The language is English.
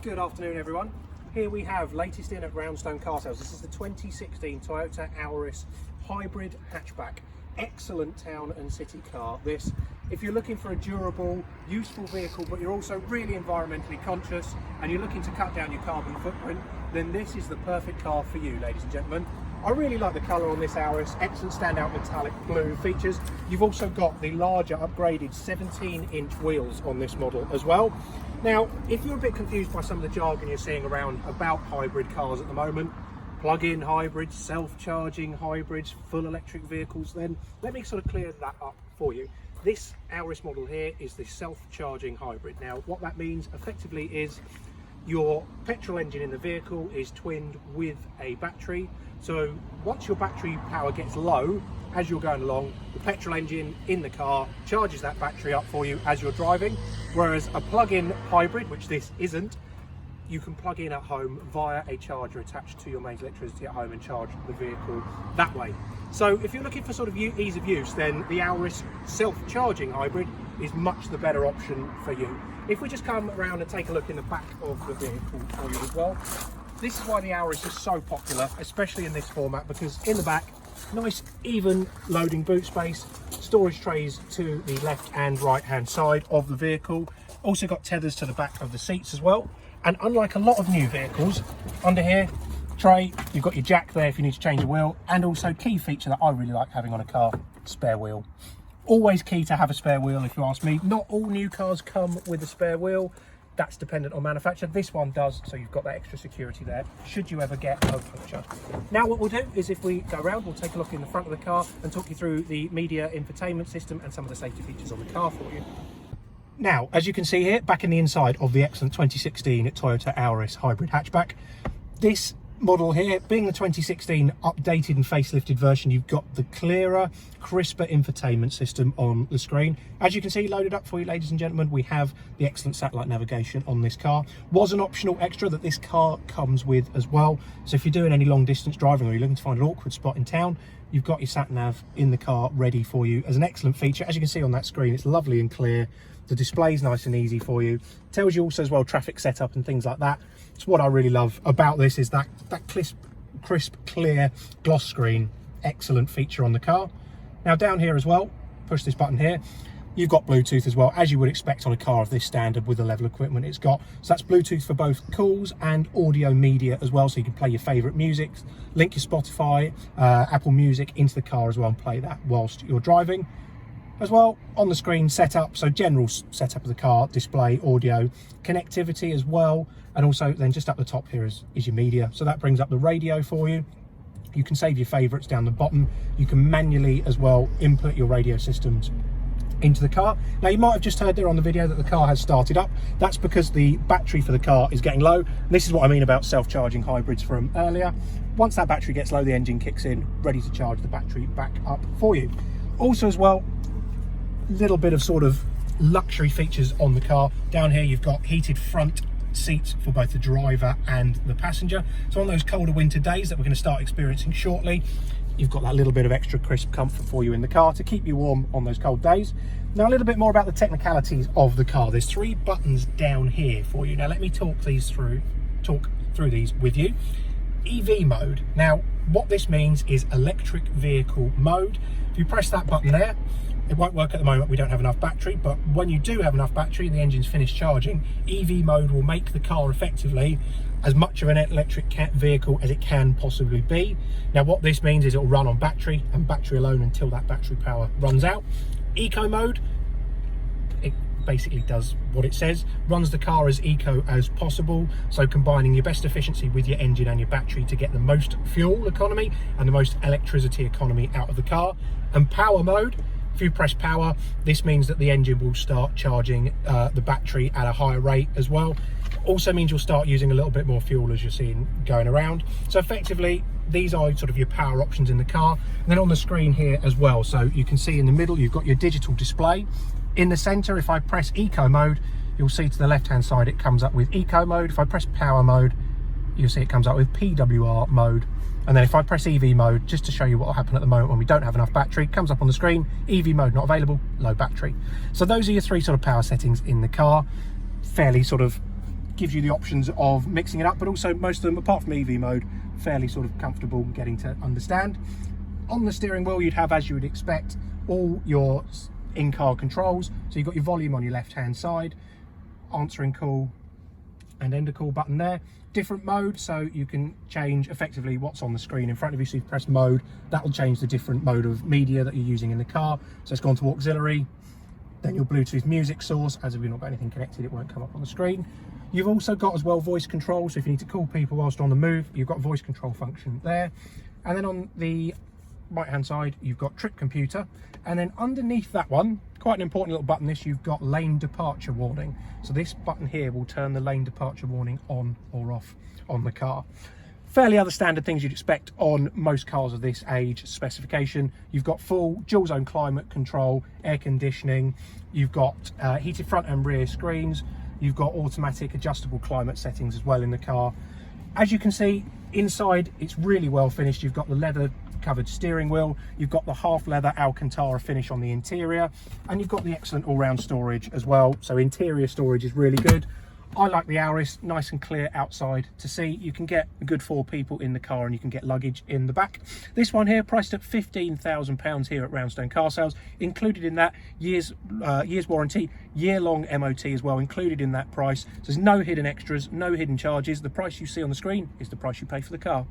Good afternoon everyone. Here we have latest in at Roundstone Car Sales. This is the 2016 Toyota Auris hybrid hatchback. Excellent town and city car. This, if you're looking for a durable, useful vehicle, but you're also really environmentally conscious and you're looking to cut down your carbon footprint, then this is the perfect car for you, ladies and gentlemen. I really like the colour on this Auris. Excellent standout metallic blue features. You've also got the larger upgraded 17-inch wheels on this model as well. Now, if you're a bit confused by some of the jargon you're seeing around about hybrid cars at the moment, plug-in hybrids, self-charging hybrids, full electric vehicles, then let me sort of clear that up for you. This Auris model here is the self-charging hybrid. Now, what that means effectively is your petrol engine in the vehicle is twinned with a battery. So once your battery power gets low, as you're going along, the petrol engine in the car charges that battery up for you as you're driving. Whereas a plug-in hybrid, which this isn't, you can plug in at home via a charger attached to your mains electricity at home and charge the vehicle that way. So if you're looking for sort of ease of use, then the Auris self-charging hybrid is much the better option for you. If we just come around and take a look in the back of the vehicle for you as well, this is why the Auris is so popular, especially in this format, because in the back, nice even loading boot space, storage trays to the left and right hand side of the vehicle. Also got tethers to the back of the seats as well. And unlike a lot of new vehicles, under here, tray, you've got your jack there if you need to change a wheel, and also key feature that I really like having on a car, spare wheel. Always key to have a spare wheel if you ask me. Not all new cars come with a spare wheel. That's dependent on manufacturer. This one does, so you've got that extra security there should you ever get a puncture. Now what we'll do is, if we go around, we'll take a look in the front of the car and talk you through the media infotainment system and some of the safety features on the car for you. Now, as you can see here, back in the inside of the excellent 2016 Toyota Auris hybrid hatchback, this model here, being the 2016 updated and facelifted version, you've got the clearer, crisper infotainment system on the screen. As you can see, loaded up for you, ladies and gentlemen, we have the excellent satellite navigation on this car. Was an optional extra that this car comes with as well. So if you're doing any long distance driving or you're looking to find an awkward spot in town, you've got your sat nav in the car ready for you as an excellent feature. As you can see on that screen, it's lovely and clear. The display's nice and easy for you. Tells you also as well traffic setup and things like that. It's what I really love about this, is that crisp, clear gloss screen. Excellent feature on the car. Now down here as well, push this button here. You've got Bluetooth as well, as you would expect on a car of this standard with the level of equipment it's got. So that's Bluetooth for both calls and audio media as well, so you can play your favourite music, link your Spotify, Apple Music into the car as well and play that whilst you're driving. As well, on the screen setup, so general setup of the car, display, audio, connectivity as well, and also then just up the top here is your media. So that brings up the radio for you. You can save your favourites down the bottom. You can manually as well input your radio systems into the car. Now you might have just heard there on the video that the car has started up. That's because the battery for the car is getting low. This is what I mean about self-charging hybrids from earlier. Once that battery gets low, the engine kicks in, ready to charge the battery back up for you. Also as well, little bit of sort of luxury features on the car. Down here you've got heated front seats for both the driver and the passenger. So on those colder winter days that we're going to start experiencing shortly, you've got that little bit of extra crisp comfort for you in the car to keep you warm on those cold days. Now a little bit more about the technicalities of the car. There's 3 buttons down here for you. Now let me talk through these with you. EV mode. Now what this means is electric vehicle mode. If you press that button there, it won't work at the moment, we don't have enough battery, but when you do have enough battery and the engine's finished charging, EV mode will make the car effectively as much of an electric vehicle as it can possibly be. Now what this means is it will run on battery and battery alone until that battery power runs out. Eco mode, it basically does what it says, runs the car as eco as possible, so combining your best efficiency with your engine and your battery to get the most fuel economy and the most electricity economy out of the car. And power mode, if you press power, this means that the engine will start charging the battery at a higher rate as well. Also means you'll start using a little bit more fuel as you're seeing going around. So effectively, these are sort of your power options in the car. And then on the screen here as well, so you can see in the middle, you've got your digital display. In the center, if I press eco mode, you'll see to the left hand side, it comes up with eco mode. If I press power mode, you'll see it comes up with PWR mode. And then if I press EV mode, just to show you what will happen at the moment when we don't have enough battery, it comes up on the screen, EV mode not available, low battery. So those are your 3 sort of power settings in the car. Fairly sort of gives you the options of mixing it up, but also most of them, apart from EV mode, fairly sort of comfortable getting to understand. On the steering wheel, you'd have, as you would expect, all your in-car controls. So you've got your volume on your left-hand side, answering call and end a call button there. Different mode, so you can change effectively what's on the screen in front of you. So you press mode, that will change the different mode of media that you're using in the car. So it's gone to auxiliary, then your Bluetooth music source. As if you've not got anything connected, it won't come up on the screen. You've also got as well voice control, so if you need to call people whilst on the move, you've got voice control function there. And then on the right hand side, you've got trip computer, and then underneath that one, quite an important little button, this, you've got lane departure warning. So this button here will turn the lane departure warning on or off on the car. Fairly other standard things you'd expect on most cars of this age specification. You've got full dual zone climate control, air conditioning, you've got heated front and rear screens, you've got automatic adjustable climate settings as well in the car. As you can see, inside it's really well finished. You've got the leather covered steering wheel, you've got the half leather Alcantara finish on the interior, and you've got the excellent all-round storage as well. So interior storage is really good. I like the Auris, nice and clear outside to see. You can get a good 4 people in the car and you can get luggage in the back. This one here priced at £15,000 here at Roundstone Car Sales. Included in that year's warranty, year-long MOT as well, included in that price. So there's no hidden extras, no hidden charges. The price you see on the screen is the price you pay for the car.